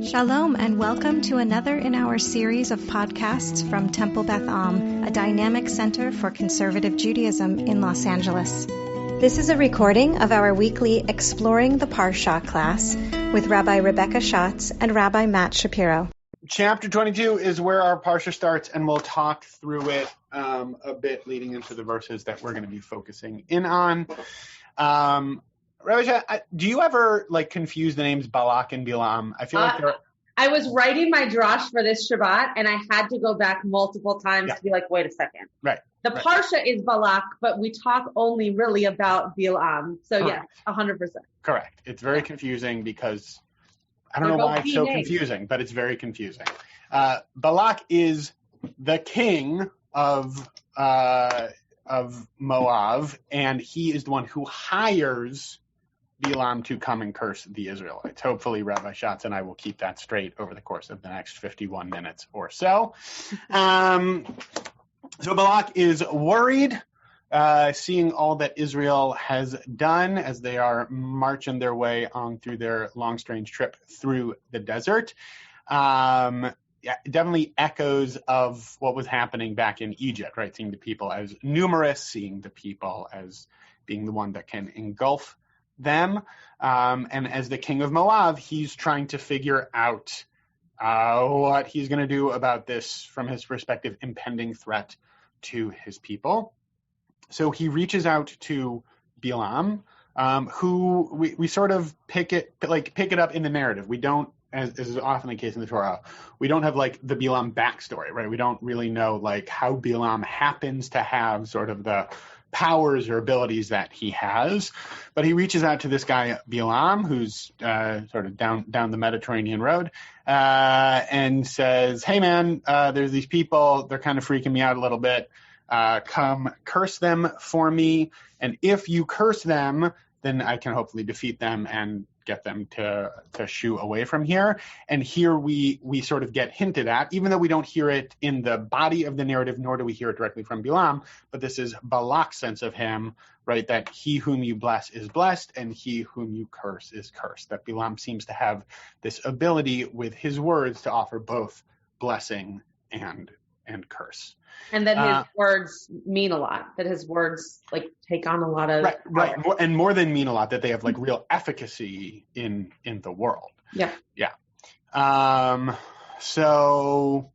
Shalom and welcome to another in our series of podcasts from Temple Beth Am, a dynamic center for conservative Judaism in Los Angeles. This is a recording of our weekly Exploring the Parasha class with Rabbi Rebecca Schatz and Rabbi Matt Shapiro. Chapter 22 is where our Parsha starts, and we'll talk through it a bit leading into the verses that we're going to be focusing in on. Rabbi, do you ever confuse the names Balak and Bilam? I feel like I was writing my drash for this Shabbat, and I had to go back multiple times to be like, wait a second. Right. The Parsha is Balak, but we talk only really about Bilam. So yes, 100%. Correct. It's very confusing because I don't know why it's so confusing, but it's very confusing. Balak is the king of Moab, and he is the one who hires Bilam to come and curse the Israelites. Hopefully, Rabbi Schatz and I will keep that straight over the course of the next 51 minutes or so. So Balak is worried, seeing all that Israel has done as they are marching their way on through their long, strange trip through the desert. Definitely echoes of what was happening back in Egypt, right? Seeing the people as numerous, seeing the people as being the one that can engulf them. And as the king of Moab, he's trying to figure out what he's going to do about this, from his perspective, impending threat to his people. So he reaches out to Bilam, who we sort of pick it up in the narrative. We don't, as is often the case in the Torah, we don't have the Bilam backstory, right? We don't really know how Bilam happens to have sort of the powers or abilities that he has, but he reaches out to this guy Bilam, who's sort of down the Mediterranean road, and says, "Hey man, there's these people. They're kind of freaking me out a little bit. Come curse them for me, and if you curse them, then I can hopefully defeat them and get them to shoo away from here." And here we sort of get hinted at, even though we don't hear it in the body of the narrative, nor do we hear it directly from Bilam, but this is Balak's sense of him, right? That he whom you bless is blessed, and he whom you curse is cursed. That Bilam seems to have this ability with his words to offer both blessing and curse. And that his words mean a lot, that his words take on a lot of right. More than mean a lot, that they have real efficacy in the world. Yeah. So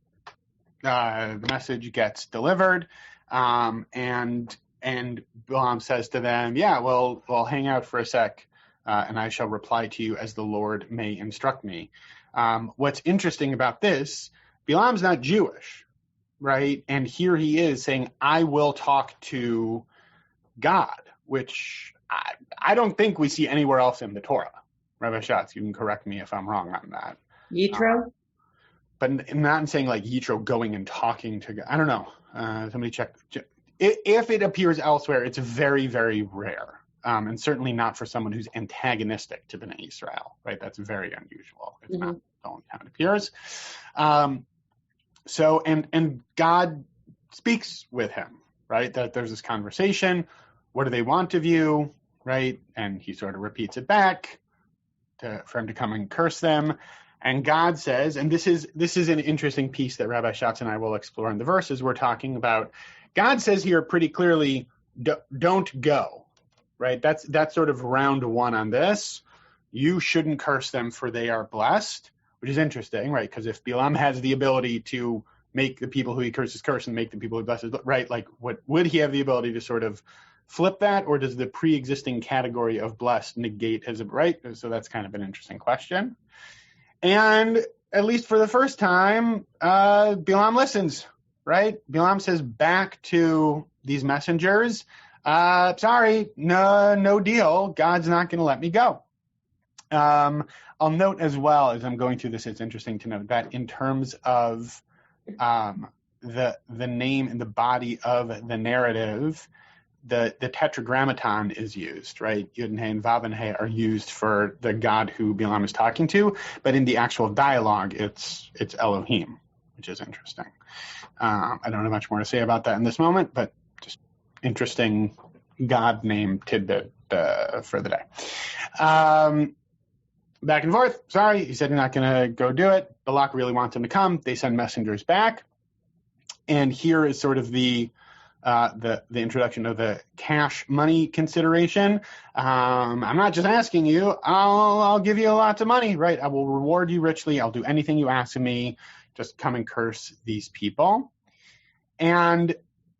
the message gets delivered, and Bilam says to them, "Yeah, well, hang out for a sec, and I shall reply to you as the Lord may instruct me." What's interesting about this, Bilam's not Jewish. Right. And here he is saying, "I will talk to God," which I don't think we see anywhere else in the Torah. Rabbi Schatz, you can correct me if I'm wrong on that. Yitro? But not in saying Yitro going and talking to God. I don't know. Somebody check. If it appears elsewhere, it's very, very rare. And certainly not for someone who's antagonistic to Bnei Israel. Right. That's very unusual. It's not the only time it appears. So, and God speaks with him, right? That there's this conversation. What do they want of you, right? And he sort of repeats it back for him to come and curse them. And God says, and this is an interesting piece that Rabbi Schatz and I will explore in the verses we're talking about. God says here pretty clearly, don't go, right? That's sort of round one on this. You shouldn't curse them, for they are blessed. Which is interesting, right? Because if Bilam has the ability to make the people who he curses curse and make the people who he blesses, right? Would he have the ability to sort of flip that, or does the pre-existing category of blessed negate his right? So that's kind of an interesting question. And at least for the first time, Bilam listens, right? Bilam says back to these messengers, "Sorry, no deal. God's not going to let me go." I'll note as well, as I'm going through this, it's interesting to note that in terms of the name and the body of the narrative, the tetragrammaton is used, right? Yud and He and Vav and He are used for the God who Bilam is talking to, but in the actual dialogue, it's Elohim, which is interesting. I don't have much more to say about that in this moment, but just interesting God name tidbit for the day. back and forth. Sorry, he said he's not going to go do it. Balak really wants him to come. They send messengers back. And here is sort of the introduction of the cash money consideration. I'm not just asking you, I'll give you lots of money, right? I will reward you richly. I'll do anything you ask of me. Just come and curse these people. And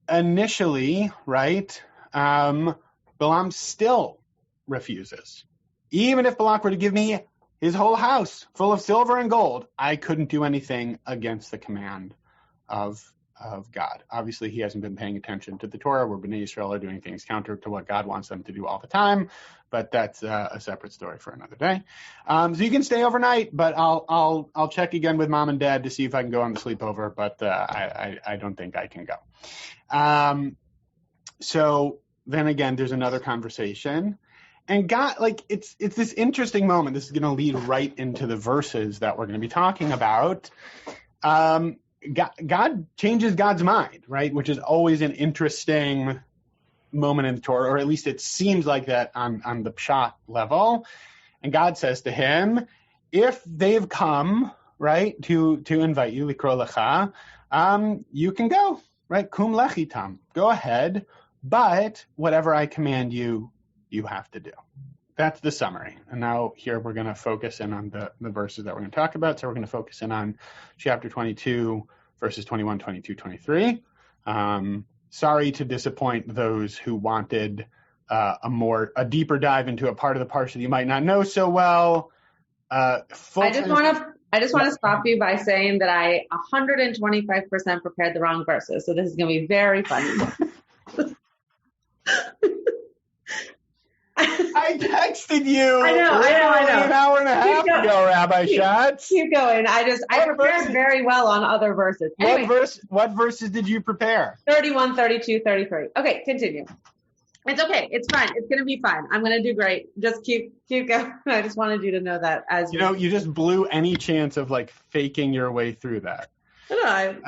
initially, right, Balaam still refuses. Even if Balak were to give me his whole house full of silver and gold, I couldn't do anything against the command of God. Obviously, he hasn't been paying attention to the Torah, where Bnei Yisrael are doing things counter to what God wants them to do all the time, but that's a separate story for another day. So you can stay overnight, but I'll check again with mom and dad to see if I can go on the sleepover, but I don't think I can go. So then again, there's another conversation, and God, like, it's this interesting moment. This is going to lead right into the verses that we're going to be talking about. God changes God's mind, right? Which is always an interesting moment in the Torah, or at least it seems like that on the pshat level. And God says to him, if they've come, right, to invite you, likro lecha, you can go, right? Kum lechitam, go ahead, but whatever I command you, you have to do. That's the summary. And now here we're going to focus in on the verses that we're going to talk about. So we're going to focus in on chapter 22, verses 21, 22, 23. Sorry to disappoint those who wanted a deeper dive into a part of the Parsha that you might not know so well. I just want to stop you by saying that I 125% prepared the wrong verses. So this is going to be very funny. I texted you. I know. An hour and a half ago, Rabbi Schatz. Keep going. I prepared very well on other verses. Anyway, what verses did you prepare? 31, 32, 33. Okay, continue. It's okay. It's fine. It's going to be fine. I'm going to do great. Just keep going. I just wanted you to know that you just blew any chance of like faking your way through that. No, I'm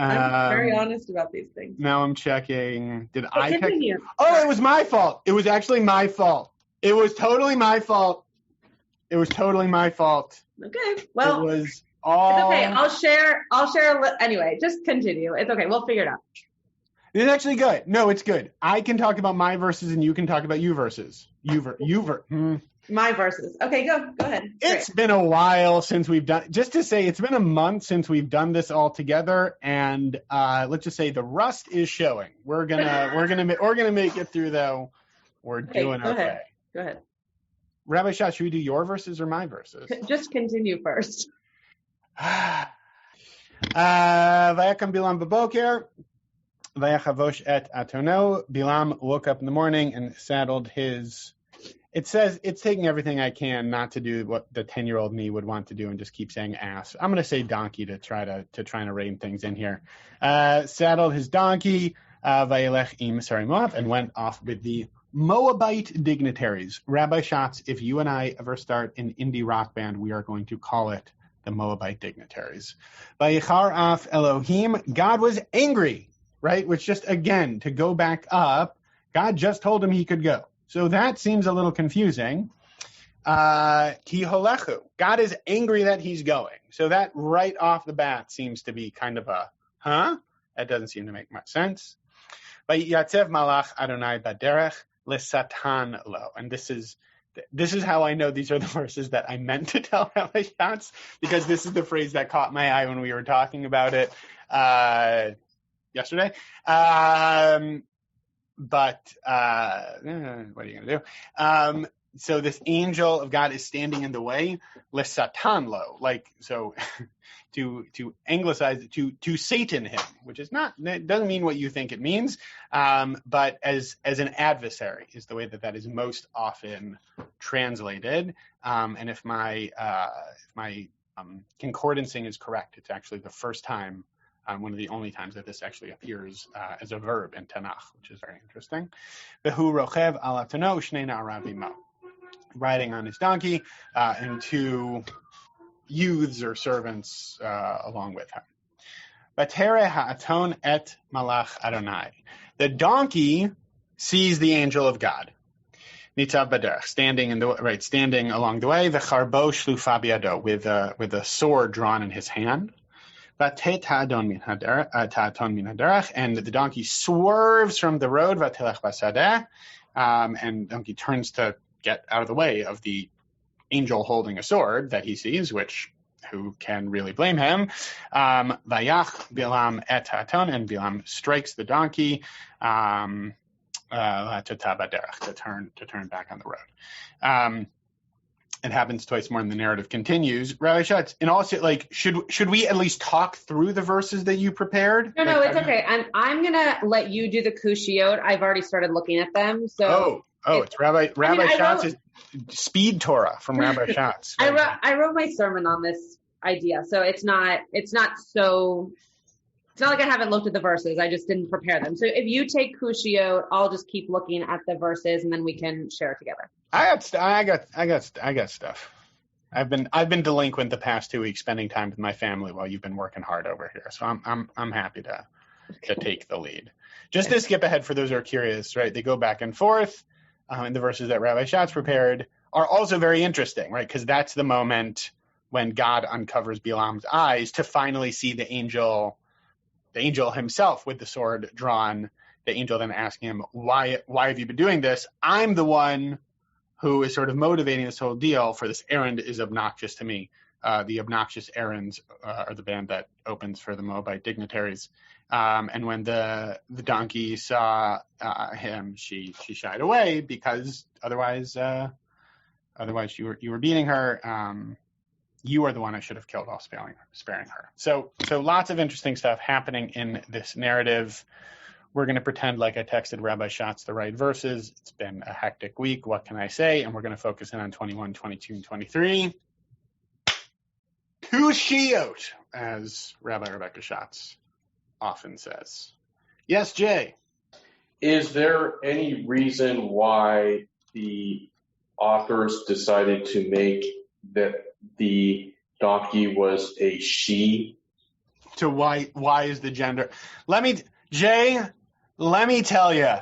very honest about these things. Now I'm checking. Continue. Oh, it was my fault. It was actually my fault. It was totally my fault. Okay. Well, it was all. It's okay. I'll share. Anyway, just continue. It's okay. We'll figure it out. It's actually good. No, it's good. I can talk about my verses and you can talk about you verses. My verses. Okay, go ahead. It's been a while since we've done. Just to say, it's been a month since we've done this all together, and let's just say the rust is showing. We're gonna make it through though. We're doing okay. Go ahead. Rabbi Schatz, should we do your verses or my verses? Just continue first. Vayakam Bilam b'boker, vayachavosh et atono. Bilam woke up in the morning and saddled his. It says it's taking everything I can not to do what the 10-year-old me would want to do and just keep saying ass. I'm going to say donkey to try to rein things in here. Saddled his donkey, vayelech im Sarai Moab, and went off with the Moabite dignitaries. Rabbi Schatz, if you and I ever start an indie rock band, we are going to call it the Moabite dignitaries. Vayichar af Elohim, God was angry, right? Which just, again, to go back up, God just told him he could go. So that seems a little confusing. Ki holechu, God is angry that he's going. So that right off the bat seems to be kind of a, That doesn't seem to make much sense. Vayatzev malach Adonai baderech lesatan lo. And this is how I know these are the verses that I meant to tell Rabbi Schatz, because this is the phrase that caught my eye when we were talking about it yesterday. But what are you going to do? So this angel of God is standing in the way, lesatan lo, like, so to anglicize it, to Satan him, which is not, it doesn't mean what you think it means, but as an adversary is the way that is most often translated. And if my concordancing is correct, it's actually the first time, one of the only times that this actually appears as a verb in Tanakh, which is very interesting. Behu rochev ala tano shnei na'aravim mo, riding on his donkey, and two youths or servants along with him. Batere ha'aton et malach Adonai. The donkey sees the angel of God. Nitzav baderech, standing along the way. V'charbo shlufa biyado, with a sword drawn in his hand. V'tet ha'adon min haderech, and the donkey swerves from the road. V'telech basadeh, and donkey turns to get out of the way of the angel holding a sword that he sees, which who can really blame him? Vayach Bilam et ha'aton, and Bilam strikes the donkey. To turn back on the road. It happens twice more, and the narrative continues. Rabbi Schatz, and also, like, should we at least talk through the verses that you prepared? No, it's okay. I'm gonna let you do the Kushiot. I've already started looking at them. So it's Rabbi Schatz's Speed Torah from Rabbi Schatz. I wrote my sermon on this idea, so it's not like I haven't looked at the verses. I just didn't prepare them. So if you take Kushiot, I'll just keep looking at the verses, and then we can share it together. I got stuff. I've been delinquent the past 2 weeks, spending time with my family while you've been working hard over here. So I'm happy to take the lead. Just to skip ahead for those who are curious, right? They go back and forth, and the verses that Rabbi Schatz prepared are also very interesting, right? Because that's the moment when God uncovers Bilam's eyes to finally see the angel himself with the sword drawn. The angel then asking him, why have you been doing this? I'm the one who is sort of motivating this whole deal, for this errand is obnoxious to me. The obnoxious errands are the band that opens for the Moabite dignitaries. And when the donkey saw him, she shied away, because otherwise you were beating her. You are the one I should have killed while sparing her. So lots of interesting stuff happening in this narrative. We're going to pretend like I texted Rabbi Schatz the right verses. It's been a hectic week. What can I say? And we're going to focus in on 21, 22, and 23. Kushiot, as Rabbi Rebecca Schatz often says. Yes, Jay? Is there any reason why the authors decided to make that the donkey was a she? To why is the gender? Jay, let me tell you,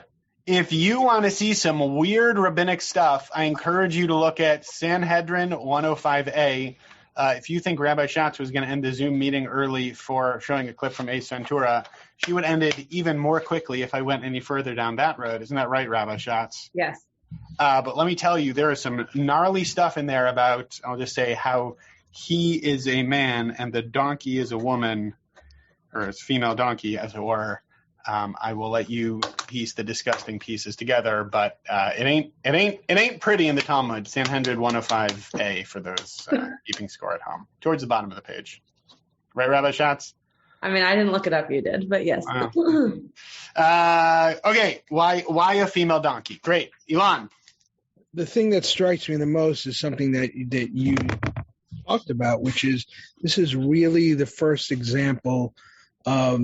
if you want to see some weird rabbinic stuff, I encourage you to look at Sanhedrin 105a. If you think Rabbi Schatz was going to end the Zoom meeting early for showing a clip from Ace Ventura, she would end it even more quickly if I went any further down that road. Isn't that right, Rabbi Schatz? Yes. But let me tell you, there is some gnarly stuff in there about, I'll just say, how he is a man and the donkey is a woman, or it's female donkey, as it were. I will let you piece the disgusting pieces together, but it ain't pretty in the Talmud. Sanhedrin 105a for those keeping score at home, towards the bottom of the page. Right, Rabbi Schatz? I mean, I didn't look it up. You did, but yes. Okay, why a female donkey? Great, Elon. The thing that strikes me the most is something that you talked about, which is this is really the first example of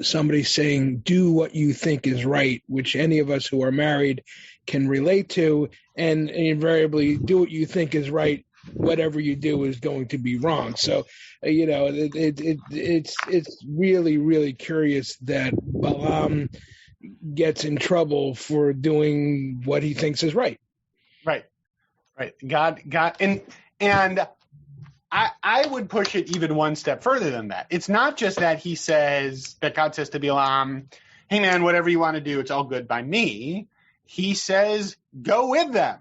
somebody saying, do what you think is right, which any of us who are married can relate to, and invariably do what you think is right. Whatever you do is going to be wrong. So, it's really, really curious that Balaam gets in trouble for doing what he thinks is right. Right. God, and I would push it even one step further than that. It's not just that God says to Balaam, hey man, whatever you want to do, it's all good by me. He says, go with them,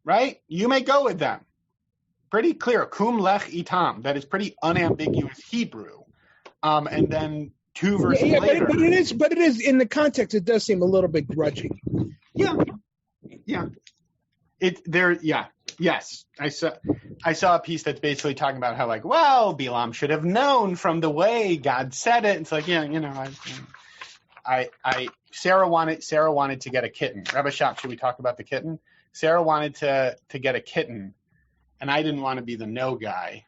right? You may go with them. Pretty clear, kum lech itam. That is pretty unambiguous Hebrew. And then 2 verses later. But it is in the context. It does seem a little bit grudging. Yeah. Yes. I saw a piece that's basically talking about how, like, well, Balaam should have known from the way God said it. It's like, Sarah wanted to get a kitten. Rabbi Schatz, should we talk about the kitten? Sarah wanted to get a kitten. And I didn't want to be the no guy.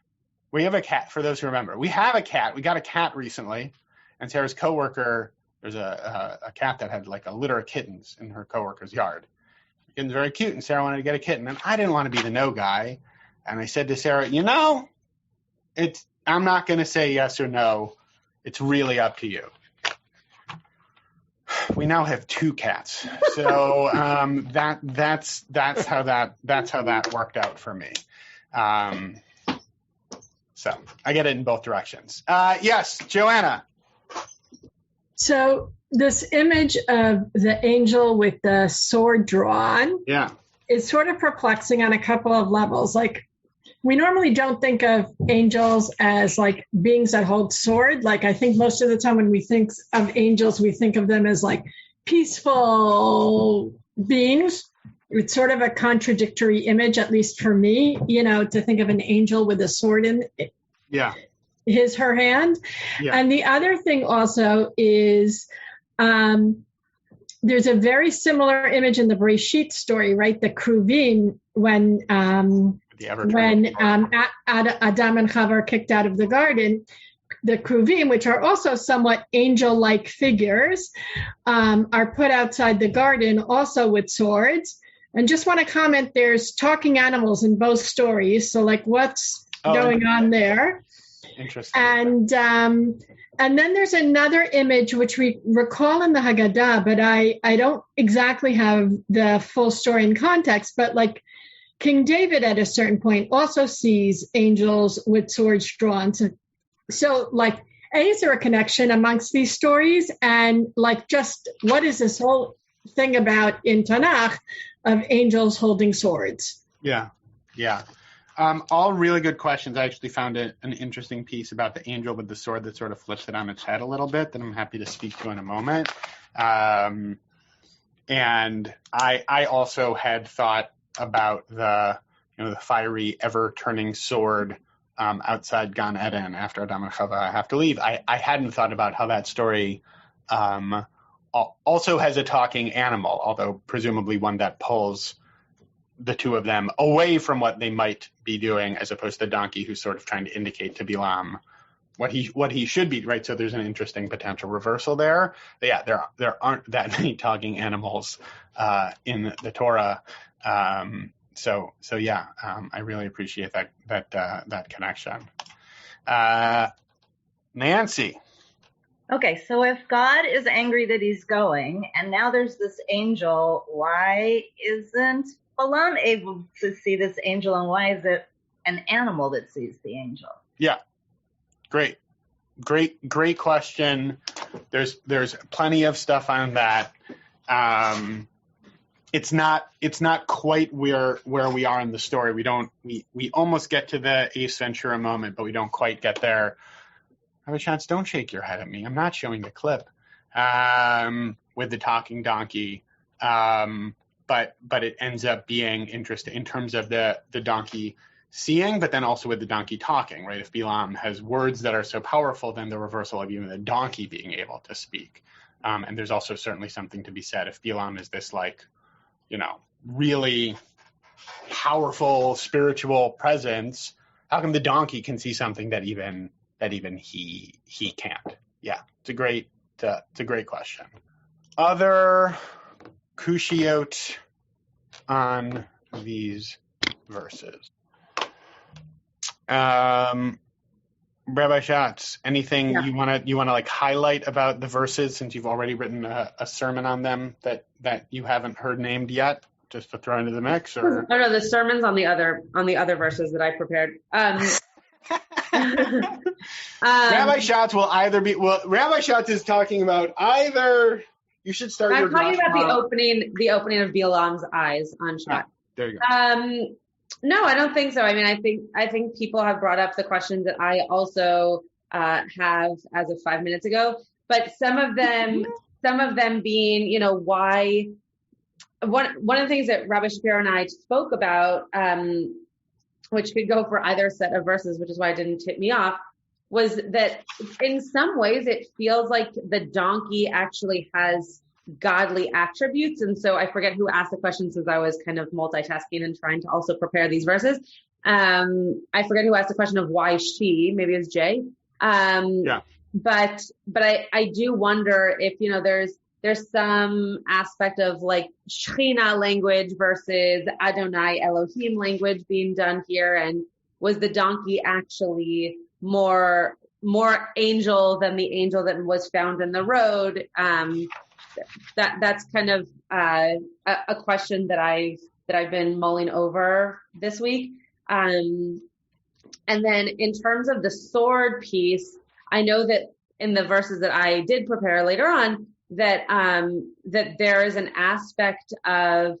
We have a cat, for those who remember. We have a cat. We got a cat recently. And Sarah's coworker, there's a cat that had like a litter of kittens in her coworker's yard. The kitten's very cute, and Sarah wanted to get a kitten. And I didn't want to be the no guy. And I said to Sarah, I'm not going to say yes or no. It's really up to you. we now have 2 cats. So that's how that worked out for me. So I get it in both directions. Yes, Joanna. So this image of the angel with the sword drawn is sort of perplexing on a couple of levels. Like, we normally don't think of angels as like beings that hold sword. Like, I think most of the time when we think of angels, we think of them as like peaceful beings. It's sort of a contradictory image, at least for me, to think of an angel with a sword in her hand. Yeah. And the other thing also is there's a very similar image in the Bereshit story, right? The Kruvim, when Adam and Chava are kicked out of the garden, the Kruvim, which are also somewhat angel-like figures, are put outside the garden also with swords. And just want to comment, there's talking animals in both stories. So like, what's going on there? Interesting. And then there's another image which we recall in the Haggadah, but I don't exactly have the full story in context, but like King David at a certain point also sees angels with swords drawn. So like, is there a connection amongst these stories? And like, just what is this whole thing about in Tanakh of angels holding swords? Yeah. All really good questions. I actually found an interesting piece about the angel with the sword that sort of flips it on its head a little bit that I'm happy to speak to in a moment. And I also had thought about the fiery, ever-turning sword outside Gan Eden after Adam and Chava have to leave. I hadn't thought about how that story also has a talking animal, although presumably one that pulls the two of them away from what they might be doing, as opposed to the donkey who's sort of trying to indicate to Bilam what he should be, right? So there's an interesting potential reversal there. But yeah, there aren't that many talking animals in the Torah. So yeah, I really appreciate that connection. Nancy. Okay, so if God is angry that he's going, and now there's this angel, why isn't Balaam able to see this angel, and why is it an animal that sees the angel? Yeah, great question. There's plenty of stuff on that. It's not quite where we are in the story. We almost get to the Ace Ventura moment, but we don't quite get there. Rabbi Schatz, don't shake your head at me. I'm not showing the clip with the talking donkey. But it ends up being interesting in terms of the donkey seeing, but then also with the donkey talking, right? If Bilam has words that are so powerful, then the reversal of even the donkey being able to speak. And there's also certainly something to be said. If Bilam is this really powerful spiritual presence, how come the donkey can see something that even he can't? Yeah, it's a great question. Other Kushiot on these verses. Rabbi Schatz, anything you wanna like highlight about the verses, since you've already written a sermon on them that you haven't heard named yet, just to throw into the mix? Or no, the sermon's on the other verses that I prepared. Rabbi Schatz will either be Rabbi Schatz is talking about either. You should start. I'm talking about the opening of Bilam's eyes on Shapiro. There you go. No, I don't think so. I mean, I think people have brought up the questions that I also have as of 5 minutes ago, but some of them being, why. One of the things that Rabbi Shapiro and I spoke about, which could go for either set of verses, which is why it didn't tip me off, was that in some ways it feels like the donkey actually has godly attributes. And so I forget who asked the question, since I was kind of multitasking and trying to also prepare these verses. I forget who asked the question of why she, maybe it's Jay. But I do wonder if, there's some aspect of like Shechina language versus Adonai Elohim language being done here. And was the donkey actually more angel than the angel that was found in the road? that's kind of a question that I've been mulling over this week. And then in terms of the sword piece, I know that in the verses that I did prepare later on, that that there is an aspect of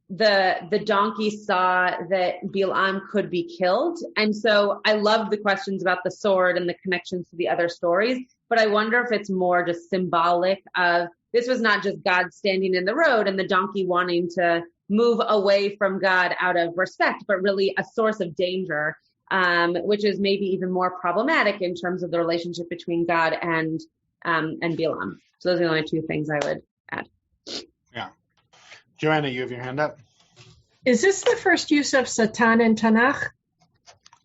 the donkey saw that Bilam could be killed. And so I love the questions about the sword and the connections to the other stories, but I wonder if it's more just symbolic of this was not just God standing in the road and the donkey wanting to move away from God out of respect, but really a source of danger, which is maybe even more problematic in terms of the relationship between God and Bilam. So those are the only two things I would add. Yeah. Joanna, you have your hand up. Is this the first use of Satan in Tanakh?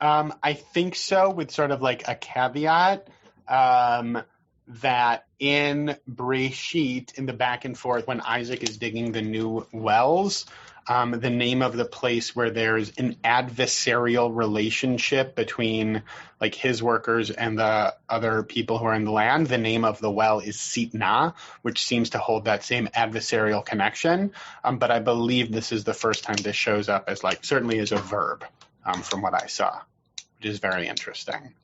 I think so, with sort of like a caveat that in Breshit, in the back and forth, when Isaac is digging the new wells, the name of the place where there's an adversarial relationship between like his workers and the other people who are in the land, the name of the well is Sitna, which seems to hold that same adversarial connection. But I believe this is the first time this shows up as like, certainly as a verb from what I saw, which is very interesting.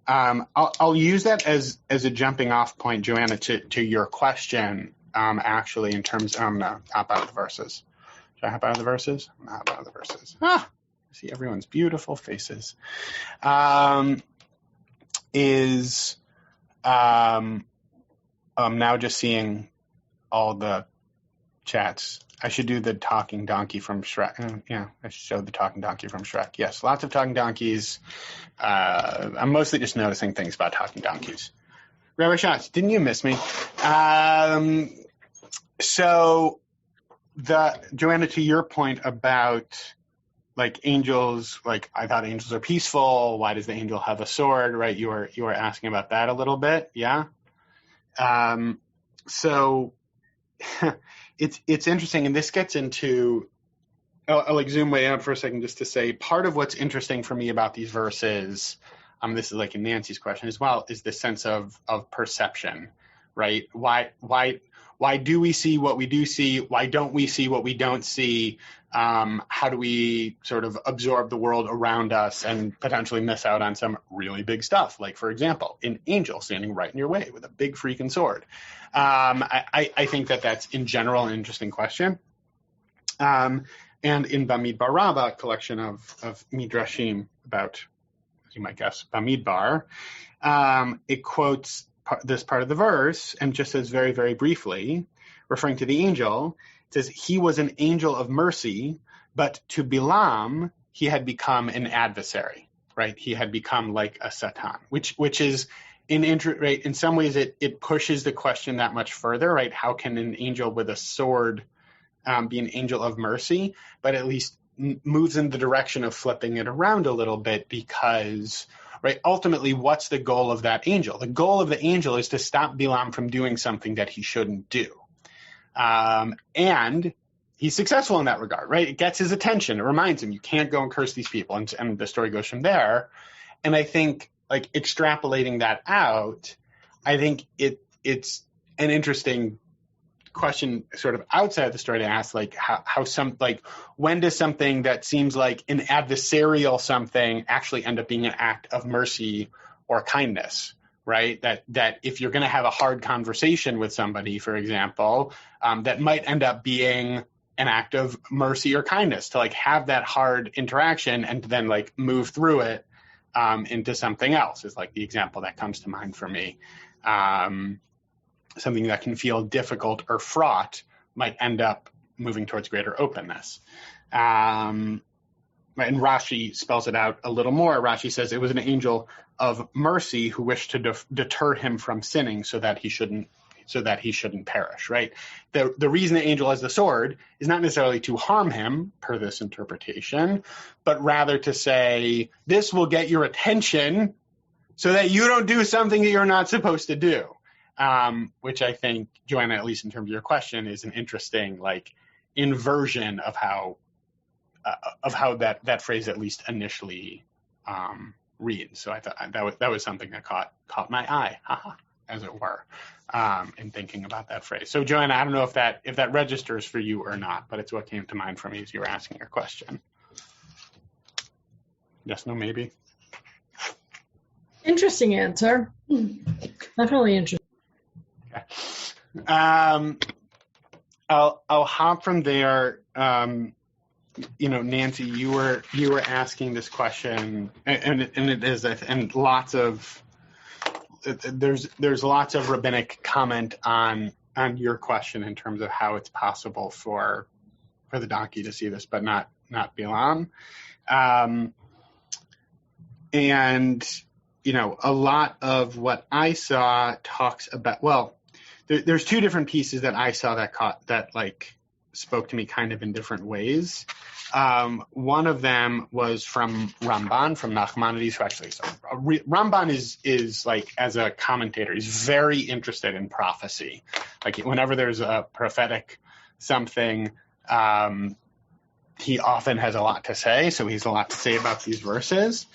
I'll use that as a jumping off point, Joanna, to your question, actually, in terms of, I'm going to hop out of the verses. Should I hop out of the verses? I'm going to hop out of the verses. I see everyone's beautiful faces. I'm now just seeing all the chats. I should do the talking donkey from Shrek. Yeah, I should show the talking donkey from Shrek. Yes, lots of talking donkeys. I'm mostly just noticing things about talking donkeys. Rabbi Schatz, didn't you miss me? So, Joanna, to your point about like angels, like I thought angels are peaceful. Why does the angel have a sword? Right? You were asking about that a little bit, yeah. So it's interesting, and this gets into. I'll like zoom way out for a second just to say part of what's interesting for me about these verses. This is like in Nancy's question as well, is the sense of perception, right? Why do we see what we do see? Why don't we see what we don't see? How do we sort of absorb the world around us and potentially miss out on some really big stuff? Like, for example, an angel standing right in your way with a big freaking sword. I think that's in general an interesting question. And in Bamidbar Rabbah, a collection of midrashim about, as you might guess, Bamidbar, it quotes this part of the verse and just says very, very briefly, referring to the angel, it says, he was an angel of mercy, but to Bilam, he had become an adversary, right? He had become like a Satan, which is right? In some ways it pushes the question that much further, right? How can an angel with a sword be an angel of mercy, but at least moves in the direction of flipping it around a little bit because, right, ultimately, what's the goal of that angel? The goal of the angel is to stop Bilam from doing something that he shouldn't do. And he's successful in that regard, right? It gets his attention. It reminds him, you can't go and curse these people. And the story goes from there. And I think, like, extrapolating that out, I think it's an interesting question sort of outside the story to ask, like, when does something that seems like an adversarial something actually end up being an act of mercy or kindness, right? That if you're going to have a hard conversation with somebody, for example, that might end up being an act of mercy or kindness to like have that hard interaction and to then like move through it into something else is like the example that comes to mind for me. Something that can feel difficult or fraught might end up moving towards greater openness. And Rashi spells it out a little more. Rashi says it was an angel of mercy who wished to deter him from sinning so that he shouldn't perish, right? The reason the angel has the sword is not necessarily to harm him, per this interpretation, but rather to say, this will get your attention so that you don't do something that you're not supposed to do. Which I think, Joanna, at least in terms of your question, is an interesting like inversion of how that phrase at least initially reads. So I thought that was something that caught my eye. as it were, in thinking about that phrase. So, Joanna, I don't know if that registers for you or not, but it's what came to mind for me as you were asking your question. Yes, no, maybe. Interesting answer. Definitely interesting. Okay. I'll hop from there. Nancy, you were asking this question, and it is, and there's lots of rabbinic comment on your question in terms of how it's possible for the donkey to see this, but not Bilam. And a lot of what I saw talks about, there's two different pieces that I saw that spoke to me kind of in different ways. One of them was from Ramban, from Nachmanides, who actually, Ramban is like, as a commentator, he's very interested in prophecy. Like, whenever there's a prophetic something, he often has a lot to say, so he's a lot to say about these verses.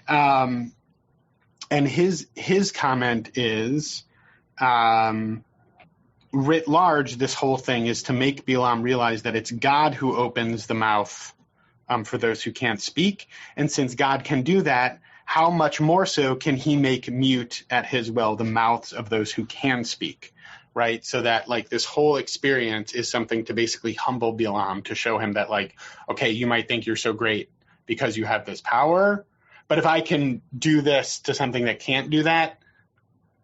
And his comment is, writ large, this whole thing is to make Bilam realize that it's God who opens the mouth for those who can't speak. And since God can do that, how much more so can he make mute at his will the mouths of those who can speak, right? So that this whole experience is something to basically humble Bilam, to show him that okay, you might think you're so great because you have this power, but if I can do this to something that can't do that,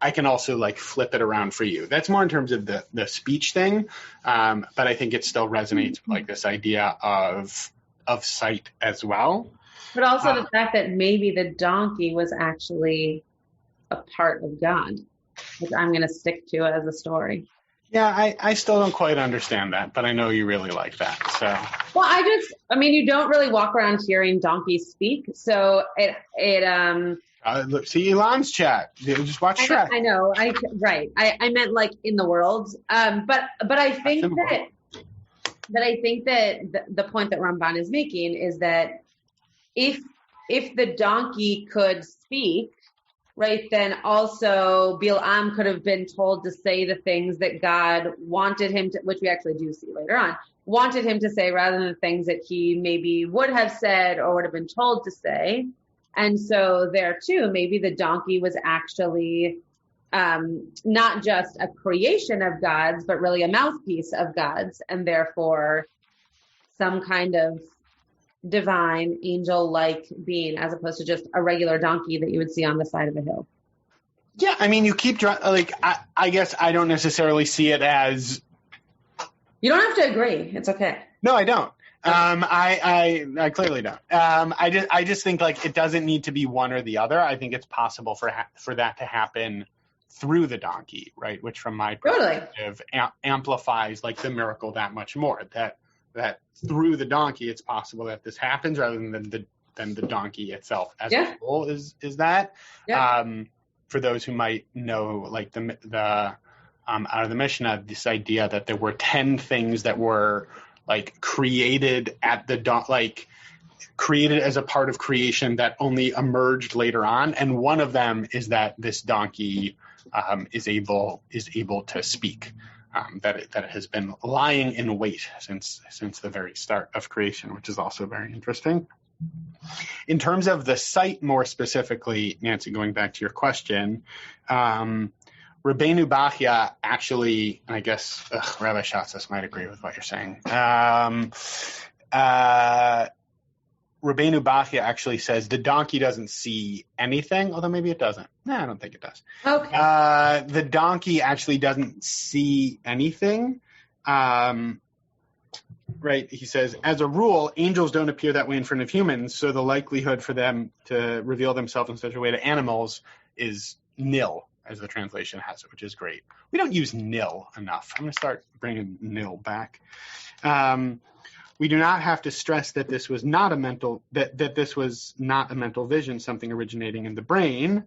I can also flip it around for you. That's more in terms of the speech thing, but I think it still resonates with this idea of sight as well. But also the fact that maybe the donkey was actually a part of God, which I'm going to stick to as a story. Yeah, I still don't quite understand that, but I know you really like that. So. Well, you don't really walk around hearing donkeys speak, so it look, see Elon's chat. Just watch Shrek. I know. Right. I meant in the world. But I think that the point that Ramban is making is that if the donkey could speak, right, then also Bilam could have been told to say the things that God wanted him to, which we actually do see later on, wanted him to say rather than the things that he maybe would have said or would have been told to say. And so there too, maybe the donkey was actually not just a creation of God's, but really a mouthpiece of God's, and therefore some kind of divine angel-like being, as opposed to just a regular donkey that you would see on the side of a hill. Yeah, you keep I guess I don't necessarily see it as. You don't have to agree. It's okay. No, I don't. I clearly don't. I just think it doesn't need to be one or the other. I think it's possible for that to happen through the donkey, right? Which, from my perspective, amplifies the miracle that much more. That through the donkey, it's possible that this happens rather than the donkey itself as a whole is that. Yeah. For those who might know, the out of the Mishnah, this idea that there were 10 things that were created at the created as a part of creation that only emerged later on, and one of them is that this donkey is able to speak. That it has been lying in wait since the very start of creation, which is also very interesting. In terms of the sight, more specifically, Nancy, going back to your question, Rabbeinu Bachya actually, and I guess Rabbi Schatz might agree with what you're saying. Rabbeinu Bachya actually says the donkey doesn't see anything, although maybe it doesn't. No, I don't think it does. Okay. The donkey actually doesn't see anything. Right, he says, as a rule, angels don't appear that way in front of humans, so the likelihood for them to reveal themselves in such a way to animals is nil, as the translation has it, which is great. We don't use nil enough. I'm going to start bringing nil back. We do not have to stress that this was not a mental vision, something originating in the brain,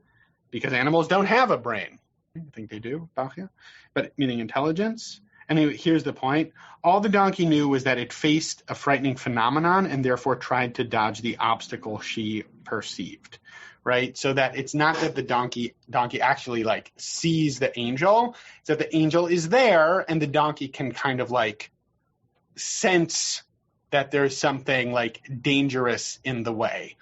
because animals don't have a brain. I think they do, Bachya, but meaning intelligence. And here's the point. All the donkey knew was that it faced a frightening phenomenon and therefore tried to dodge the obstacle she perceived, right? So that it's not that the donkey actually like sees the angel, it's that the angel is there and the donkey can kind of like sense that there's something like dangerous in the way,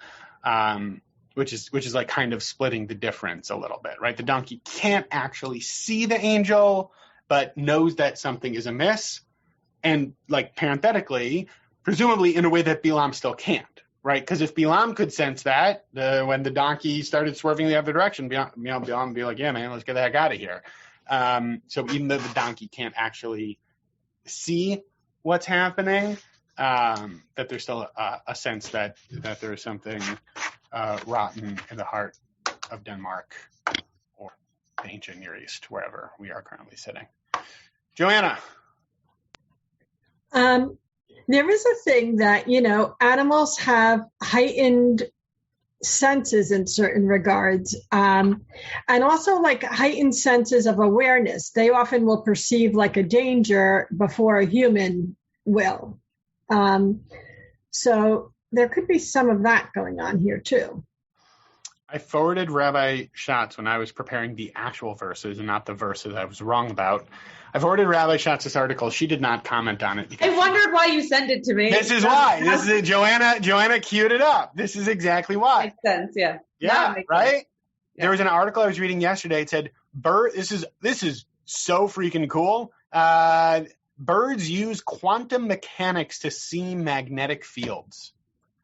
which is like kind of splitting the difference a little bit, right? The donkey can't actually see the angel, but knows that something is amiss, and like parenthetically, presumably in a way that Bilam still can't, right? Because if Bilam could sense that, when the donkey started swerving the other direction, Bilam would be like, yeah, man, let's get the heck out of here. So even though the donkey can't actually see what's happening, that there's still a sense that there is something rotten in the heart of Denmark or the ancient Near East, wherever we are currently sitting. Joanna. There is a thing that, animals have heightened senses in certain regards, and also like heightened senses of awareness. They often will perceive like a danger before a human will. So there could be some of that going on here too. I forwarded Rabbi Schatz when I was preparing the actual verses and not the verses I was wrong about. I forwarded Rabbi Schatz this article. She did not comment on it. I wondered why you sent it to me. This is why. This is Joanna queued it up. This is exactly why. Makes sense, yeah. Yeah, right? Sense. Yeah. There was an article I was reading yesterday. It said, this is so freaking cool. Birds use quantum mechanics to see magnetic fields.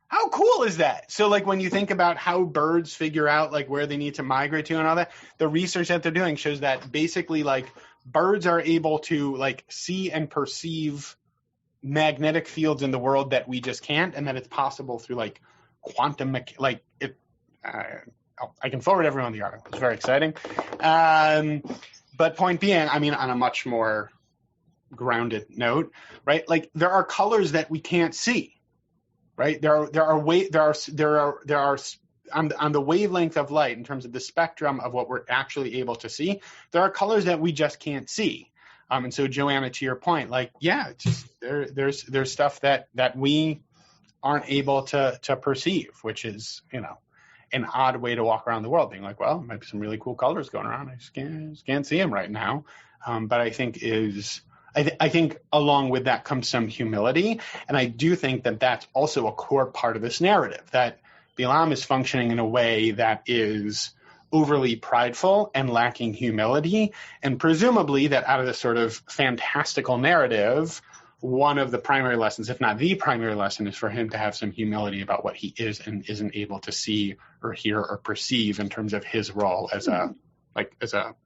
How cool is that? So like when you think about how birds figure out like where they need to migrate to and all that, the research that they're doing shows that basically like birds are able to like see and perceive magnetic fields in the world that we just can't, and that it's possible through like quantum I can forward everyone the article. It's very exciting. But point being, I mean, on a much more grounded note, right? Like there are colors that we can't see. Right, there are on the wavelength of light in terms of the spectrum of what we're actually able to see. There are colors that we just can't see, and so Joanna, to your point, like it's just there's stuff that we aren't able to perceive, which is an odd way to walk around the world, being like, well, there might be some really cool colors going around. I just can't see them right now, but I think I think along with that comes some humility. And I do think that that's also a core part of this narrative, that Bilam is functioning in a way that is overly prideful and lacking humility. And presumably that out of this sort of fantastical narrative, one of the primary lessons, if not the primary lesson, is for him to have some humility about what he is and isn't able to see or hear or perceive in terms of his role as a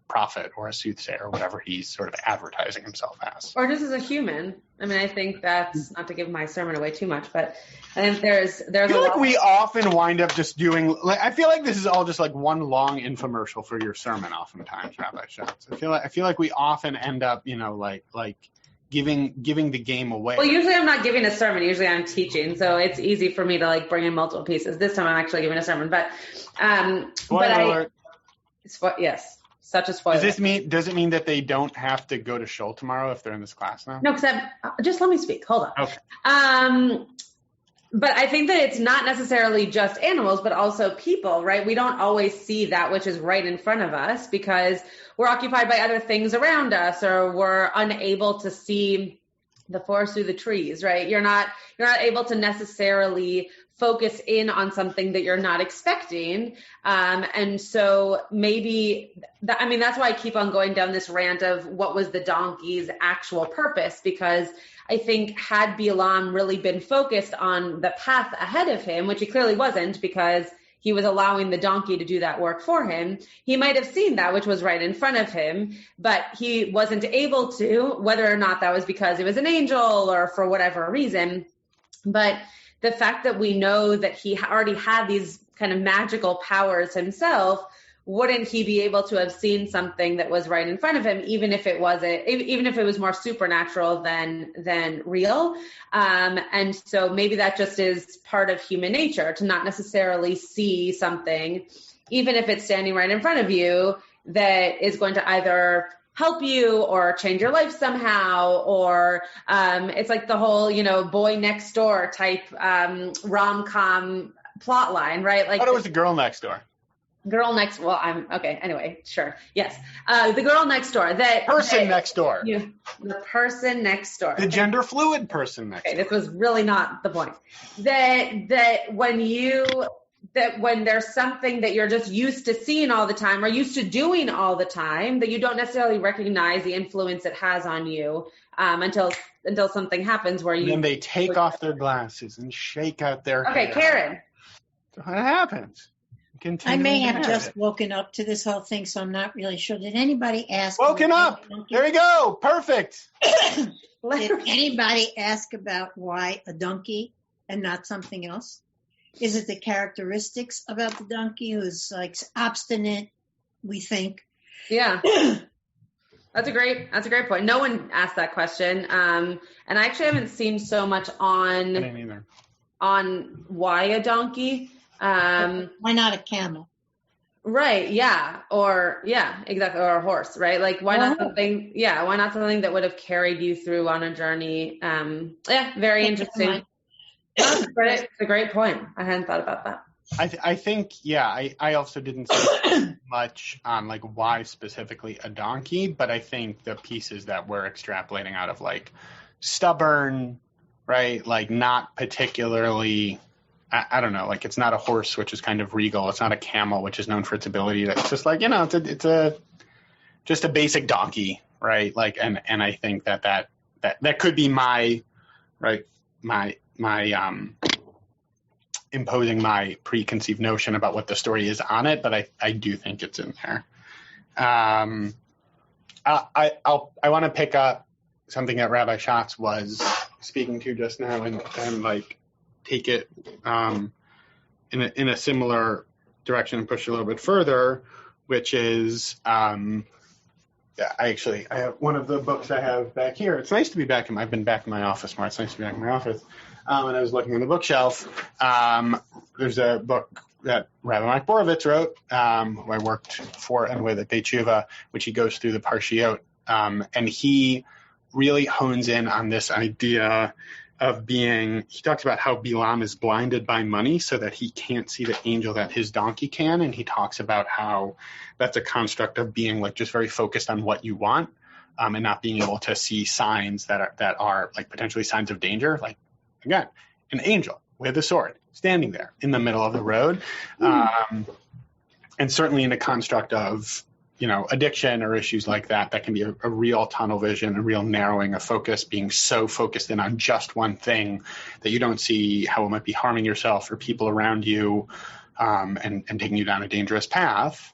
prophet or a soothsayer or whatever he's sort of advertising himself as. Or just as a human. I mean, I think that's, not to give my sermon away too much, but I think there's I feel like we often wind up just doing, I feel like this is all just like one long infomercial for your sermon oftentimes, Rabbi Schatz. I feel like we often end up, like giving the game away. Well, usually I'm not giving a sermon. Usually I'm teaching. So it's easy for me to like bring in multiple pieces. This time I'm actually giving a sermon, but yes, such a spoiler. Does it mean that they don't have to go to shul tomorrow if they're in this class now? No, because just let me speak. Hold on. Okay. But I think that it's not necessarily just animals, but also people, right? We don't always see that which is right in front of us because we're occupied by other things around us, or we're unable to see the forest through the trees, right? You're not able to necessarily focus in on something that you're not expecting. And so maybe, that's why I keep on going down this rant of what was the donkey's actual purpose, because I think had Bilam really been focused on the path ahead of him, which he clearly wasn't because he was allowing the donkey to do that work for him, he might have seen that which was right in front of him, but he wasn't able to, whether or not that was because it was an angel or for whatever reason. But the fact that we know that he already had these kind of magical powers himself, wouldn't he be able to have seen something that was right in front of him, even if it was more supernatural than real? And so maybe that just is part of human nature, to not necessarily see something, even if it's standing right in front of you, that is going to either help you or change your life somehow, or it's like the whole, boy next door type rom-com plot line, right? Like, I thought it was the girl next door. Girl next. Well, I'm okay. Anyway, sure. Yes. The girl next door. The person next door. The person next door. The gender fluid person next door. This was really not the point. That when there's something that you're just used to seeing all the time or used to doing all the time, that you don't necessarily recognize the influence it has on you until something happens where you. And then they take off their glasses and shake out their hair. Karen. So what happens? I may have just woken up to this whole thing, so I'm not really sure. Did anybody ask? Woken up. There you go. Perfect. Did anybody ask about why a donkey and not something else? Is it the characteristics about the donkey who's like obstinate, we think? Yeah. That's a great point. No one asked that question. And I actually haven't seen so much on why a donkey. Why not a camel? Right. Yeah. Exactly. Or a horse, right? Like why not something that would have carried you through on a journey? Very interesting. It's a great point. I hadn't thought about that. I think, I also didn't see much on like why specifically a donkey, but I think the pieces that we're extrapolating out of like stubborn, right? Like not particularly, I don't know, like it's not a horse, which is kind of regal. It's not a camel, which is known for its ability. It's just like, it's just a basic donkey, right? Like, and I think that could be my imposing my preconceived notion about what the story is on it, but I do think it's in there. I want to pick up something that Rabbi Schatz was speaking to just now and like take it in a similar direction and push it a little bit further, which is I have one of the books I have back here. It's nice to be back I've been back in my office more. It's nice to be back in my office. And I was looking on the bookshelf. There's a book that Rabbi Mike Borovitz wrote, who I worked for and with at Beit Tshuva, which he goes through the Parshiot. And he really hones in on this idea of he talks about how Bilam is blinded by money so that he can't see the angel that his donkey can. And he talks about how that's a construct of being like just very focused on what you want, and not being able to see signs that are like potentially signs of danger. Like, again, an angel with a sword standing there in the middle of the road. And certainly in a construct of, addiction or issues like that can be a real tunnel vision, a real narrowing of focus, being so focused in on just one thing that you don't see how it might be harming yourself or people around you, and taking you down a dangerous path.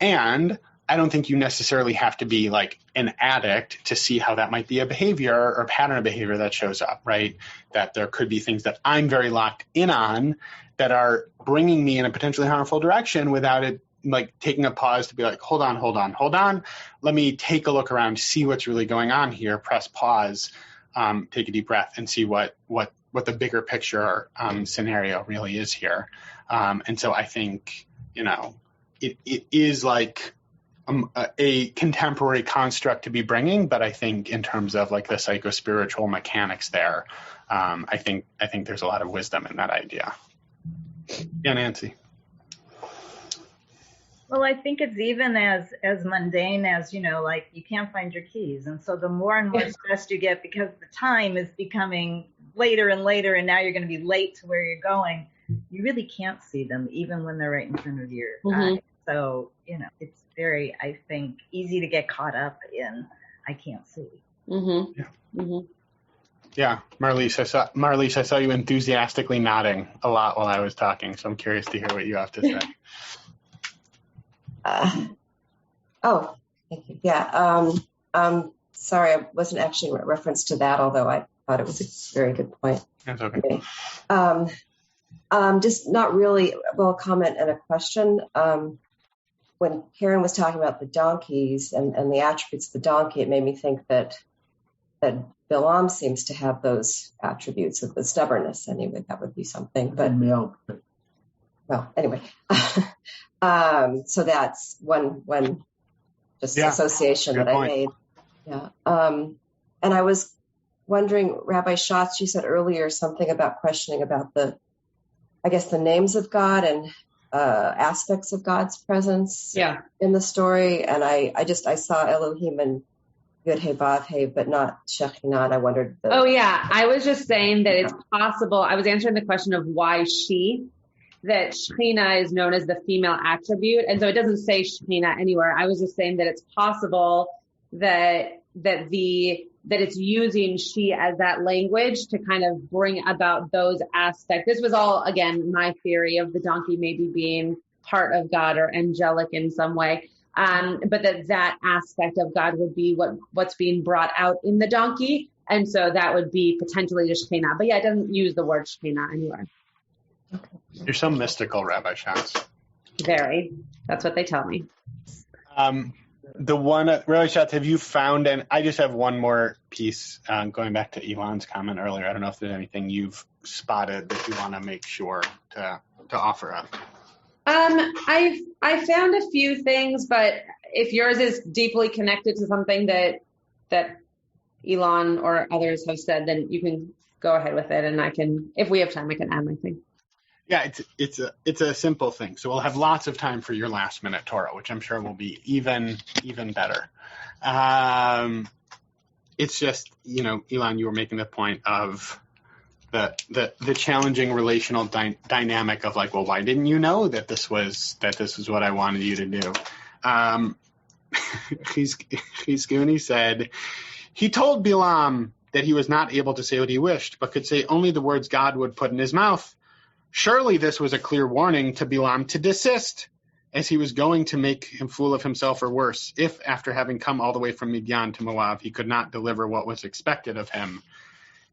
And I don't think you necessarily have to be like an addict to see how that might be a behavior or pattern of behavior that shows up, right? That there could be things that I'm very locked in on that are bringing me in a potentially harmful direction without it like taking a pause to be like, hold on. Let me take a look around, see what's really going on here, press pause, take a deep breath and see what the bigger picture scenario really is here. And so I think, it is like a contemporary construct to be bringing, but I think in terms of like the psychospiritual mechanics there, I think there's a lot of wisdom in that idea. Yeah, Nancy. Well, I think it's even as mundane as, like you can't find your keys. And so the more and more stressed you get because the time is becoming later and later, and now you're going to be late to where you're going, you really can't see them even when they're right in front of your eyes. So, it's very, I think, easy to get caught up in, I can't see. Mm-hmm. Yeah. Mm-hmm. Yeah, Marlise, I saw you enthusiastically nodding a lot while I was talking, so I'm curious to hear what you have to say. Thank you. Yeah. Sorry, I wasn't actually in reference to that, although I thought it was a very good point. That's okay. Just not really, well, a comment and a question. When Karen was talking about the donkeys and the attributes of the donkey, it made me think that Bilam seems to have those attributes of the stubbornness. Anyway, that would be something. But well, anyway. So that's one association that I made. Yeah. And I was wondering, Rabbi Schatz, you said earlier something about questioning about the names of God, and aspects of God's presence in the story. And I saw Elohim and Yud He Vav He, but not Shekhinah. And I wondered. I was just saying that it's possible. I was answering the question of why that Shekhinah is known as the female attribute. And so it doesn't say Shekhinah anywhere. I was just saying that it's possible that it's using she as that language to kind of bring about those aspects. This was all, again, my theory of the donkey maybe being part of God or angelic in some way. But that aspect of God would be what's being brought out in the donkey. And so that would be potentially the Shekhinah. But yeah, it doesn't use the word Shekhinah anywhere. Okay. You're so mystical, Rabbi Schatz. Very. That's what they tell me. The one, Rabbi Schatz, have you found, and I just have one more piece going back to Elon's comment earlier. I don't know if there's anything you've spotted that you want to make sure to offer up. I found a few things, but if yours is deeply connected to something that Elon or others have said, then you can go ahead with it, and I can, if we have time, I can add my thing. Yeah, it's a simple thing. So we'll have lots of time for your last minute Torah, which I'm sure will be even better. It's just, Elon, you were making the point of the challenging relational dynamic of like, well, why didn't you know that this was what I wanted you to do? Chizkuni said, he told Bilam that he was not able to say what he wished, but could say only the words God would put in his mouth. Surely this was a clear warning to Bilam to desist, as he was going to make him fool of himself or worse, if after having come all the way from Midian to Moab, he could not deliver what was expected of him.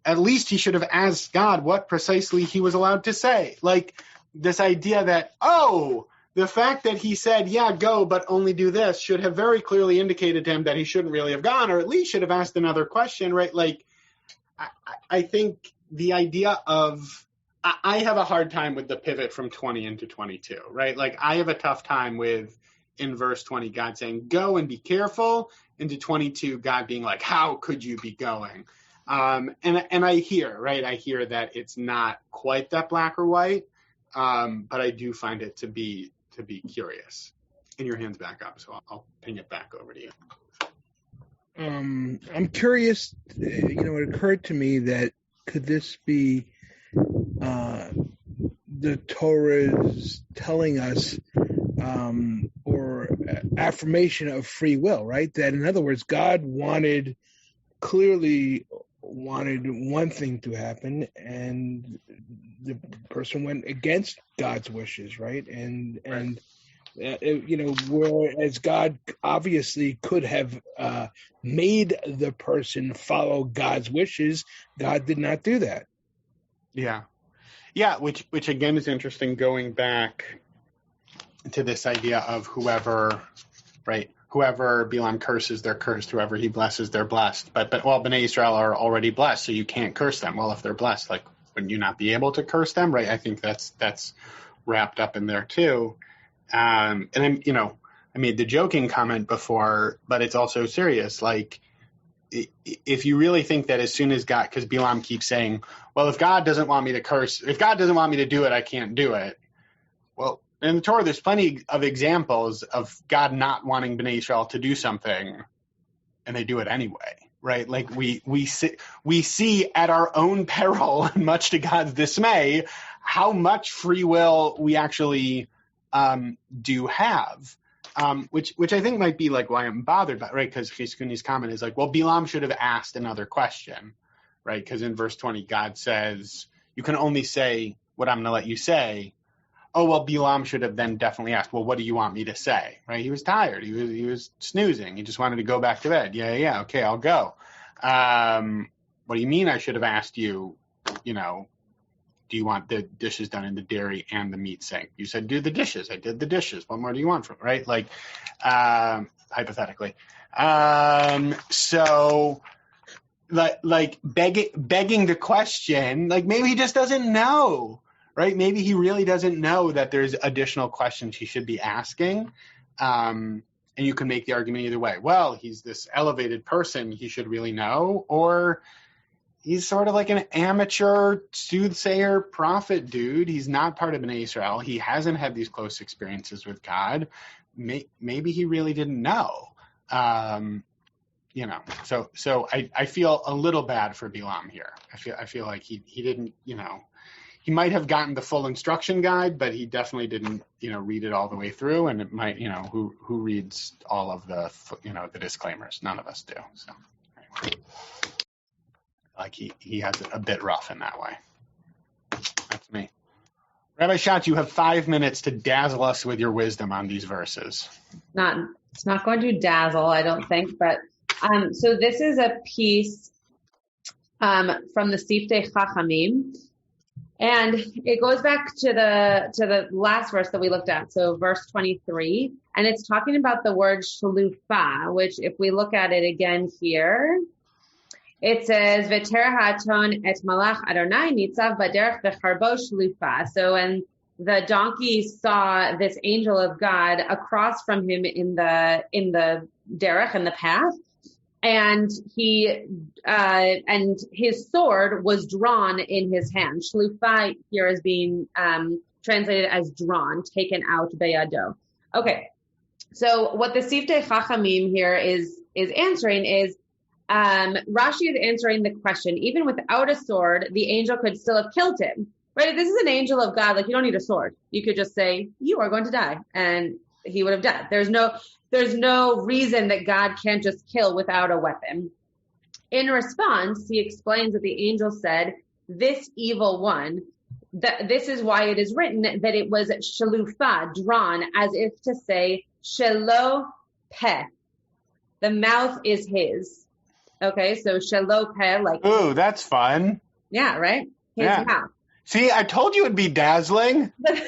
At least he should have asked God what precisely he was allowed to say. Like this idea that, the fact that he said, yeah, go, but only do this, should have very clearly indicated to him that he shouldn't really have gone, or at least should have asked another question, right? Like, I think the idea of, I have a hard time with the pivot from 20 into 22, right? Like I have a tough time with, in verse 20, God saying, go and be careful, into 22, God being like, how could you be going? And I hear that it's not quite that black or white, but I do find it to be curious. And your hand's back up, so I'll ping it back over to you. I'm curious, it occurred to me that could this be the Torah's telling us or affirmation of free will, right? That in other words, God clearly wanted one thing to happen, and the person went against God's wishes, right? And whereas God obviously could have made the person follow God's wishes, God did not do that. Yeah, which again is interesting, going back to this idea of whoever Bilam curses, they're cursed. Whoever he blesses, they're blessed. But Bnei Israel are already blessed, so you can't curse them. Well, if they're blessed, like, wouldn't you not be able to curse them, right? I think that's wrapped up in there too. And I made the joking comment before, but it's also serious. Like, if you really think that as soon as God, because Bilam keeps saying, well, if God doesn't want me to curse, if God doesn't want me to do it, I can't do it. Well, in the Torah, there's plenty of examples of God not wanting Bnei Israel to do something, and they do it anyway, right? Like we see at our own peril, and much to God's dismay, how much free will we actually do have. Which I think might be like why I'm bothered by, right? Because Chizkuni's comment is like, well, Bilam should have asked another question, right? Because in verse 20, God says, you can only say what I'm going to let you say. Oh, well, Bilam should have then definitely asked, well, what do you want me to say, right? He was tired. He was snoozing. He just wanted to go back to bed. Yeah, okay, I'll go. What do you mean I should have asked you, do you want the dishes done in the dairy and the meat sink? You said, do the dishes. I did the dishes. What more do you want from, right? Like, hypothetically. So, like begging the question, like maybe he just doesn't know, right? Maybe he really doesn't know that there's additional questions he should be asking. And you can make the argument either way. Well, he's this elevated person. He should really know. Or he's sort of like an amateur soothsayer prophet dude. He's not part of Bnei Israel. He hasn't had these close experiences with God. Maybe he really didn't know. So I feel a little bad for Bilam here. I feel like he didn't, he might have gotten the full instruction guide, but he definitely didn't, read it all the way through. And it might, who reads all of the, the disclaimers? None of us do. So anyway. Like he has it a bit rough in that way. That's me. Rabbi Schatz, you have 5 minutes to dazzle us with your wisdom on these verses. It's not going to dazzle, I don't think, but so this is a piece from the Siftei Chachamim, and it goes back to the last verse that we looked at, so verse 23, and it's talking about the word shlufa, which if we look at it again here, it says, V'ter ha'aton et malach Adonai nitzav b'derech v'charbo shlufa. So when the donkey saw this angel of God across from him in the derech, in the path, and his sword was drawn in his hand. Shlufa here is being translated as drawn, taken out, beyado. Okay, so what the Siftei Chachamim here is answering is, Rashi is answering the question, even without a sword, the angel could still have killed him, right? This is an angel of God. Like, you don't need a sword. You could just say, you are going to die, and he would have died. There's no reason that God can't just kill without a weapon. In response, he explains that the angel said, this evil one, this is why it is written that it was shalufa, drawn, as if to say, shelo peh, the mouth is his. Okay, so shelo peh, like... Ooh, that's fun. Yeah, right? His mouth. See, I told you it'd be dazzling. I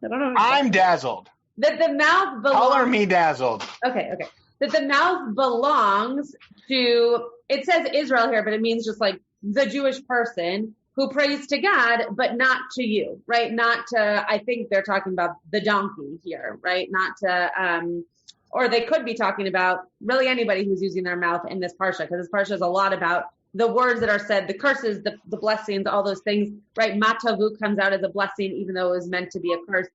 don't know. I'm dazzled. That the mouth belongs... Color me dazzled. Okay. That the mouth belongs to... It says Israel here, but it means just like the Jewish person who prays to God, but not to you, right? Not to... I think they're talking about the donkey here, right? Not to... Or they could be talking about really anybody who's using their mouth in this Parsha, because this Parsha is a lot about the words that are said, the curses, the blessings, all those things, right? Matavu comes out as a blessing, even though it was meant to be a curse.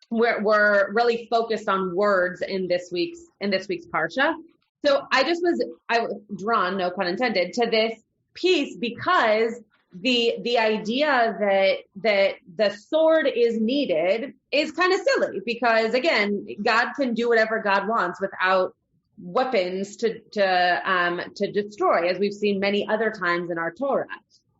We're really focused on words in this week's Parsha. So I was drawn, no pun intended, to this piece because the idea that the sword is needed is kind of silly, because again, God can do whatever God wants without weapons to destroy, as we've seen many other times in our Torah.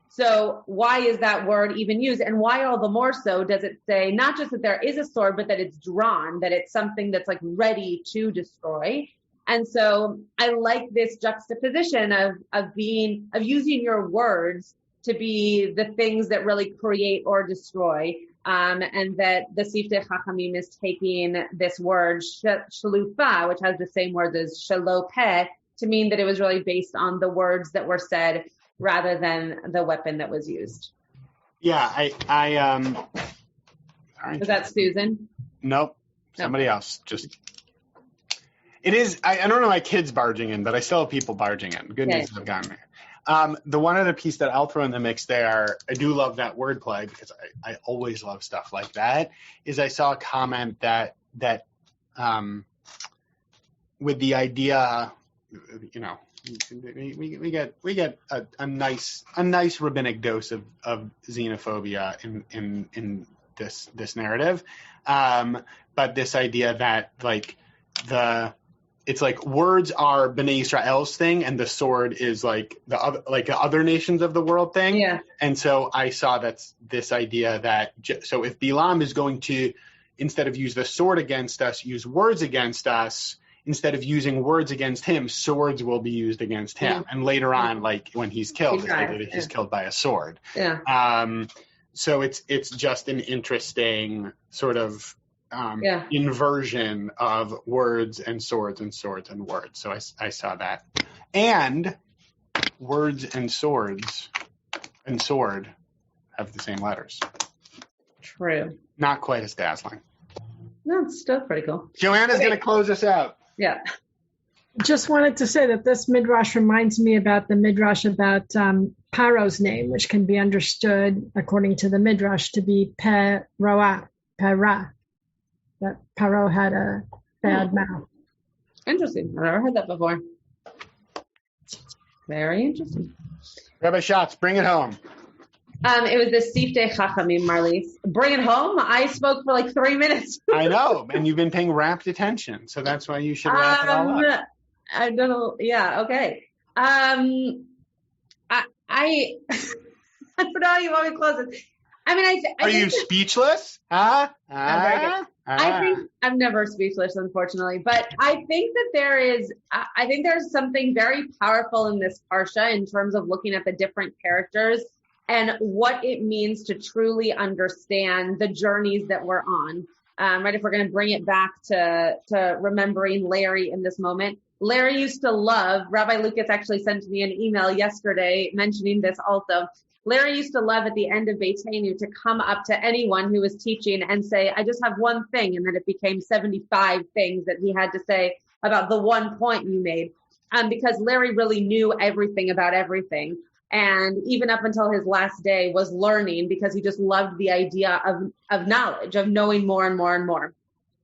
So why is that word even used? And why all the more so does it say not just that there is a sword, but that it's drawn, that it's something that's like ready to destroy? And so I like this juxtaposition of using your words to be the things that really create or destroy, and that the Siftei Chachamim is taking this word shalufa, which has the same word as shelo peh, to mean that it was really based on the words that were said rather than the weapon that was used. Yeah, I Was that Susan? Nope, somebody else. Just it is. I don't know my kids barging in, but I still have people barging in. Good news have gotten there. The one other piece that I'll throw in the mix there, I do love that wordplay because I always love stuff like that, is I saw a comment that with the idea, we get a nice rabbinic dose of xenophobia in this narrative, but this idea that like it's like words are Bnei Israel's thing, and the sword is like the other nations of the world thing. Yeah. And so I saw that's this idea that so if Bilam is going to, instead of use the sword against us, use words against us, instead of using words against him, swords will be used against him. Mm-hmm. And later on, like when he's killed, he's killed by a sword. Yeah. So it's just an interesting sort of inversion of words and swords and swords and words. So I saw that. And words and swords and sword have the same letters. True. Not quite as dazzling. No, it's still pretty cool. Joanna's going to close us out. Yeah. Just wanted to say that this midrash reminds me about the midrash about Paro's name, which can be understood, according to the Midrash, to be Para, that Paro had a bad mouth. Interesting. I've never heard that before. Very interesting. Rabbi Schatz, bring it home. It was the Siftei Chachamim, Marlies. Bring it home. I spoke for like 3 minutes. I know, and you've been paying rapt attention, so that's why you should wrap it all up. I don't know. Yeah. Okay. I don't know how you want me to close it. I mean, Are you speechless? I think I'm never speechless, unfortunately, but I think that there's something very powerful in this Parsha in terms of looking at the different characters and what it means to truly understand the journeys that we're on. Right? If we're going to bring it back to remembering Larry in this moment, Larry used to love, Rabbi Lucas actually sent me an email yesterday mentioning this also. Larry used to love at the end of Beitenu to come up to anyone who was teaching and say, I just have one thing. And then it became 75 things that he had to say about the one point you made. Because Larry really knew everything about everything. And even up until his last day was learning because he just loved the idea of knowledge, of knowing more and more and more.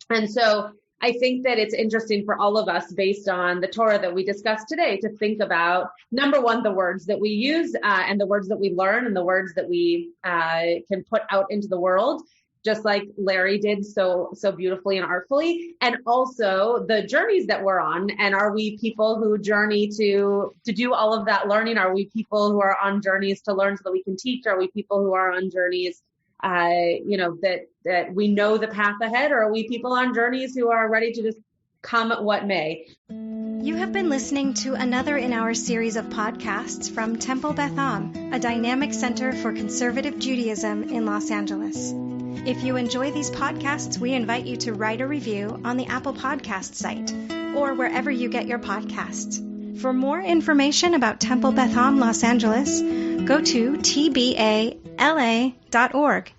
And so I think that it's interesting for all of us based on the Torah that we discussed today to think about, number one, the words that we use and the words that we learn and the words that we can put out into the world, just like Larry did so beautifully and artfully, and also the journeys that we're on. And are we people who journey to do all of that learning? Are we people who are on journeys to learn so that we can teach? Are we people who are on journeys that we know the path ahead, or are we people on journeys who are ready to just come what may? You have been listening to another in our series of podcasts from Temple Beth Am, a dynamic center for conservative Judaism in Los Angeles. If you enjoy these podcasts, we invite you to write a review on the Apple Podcast site or wherever you get your podcasts. For more information about Temple Beth Am Los Angeles, go to tbala.org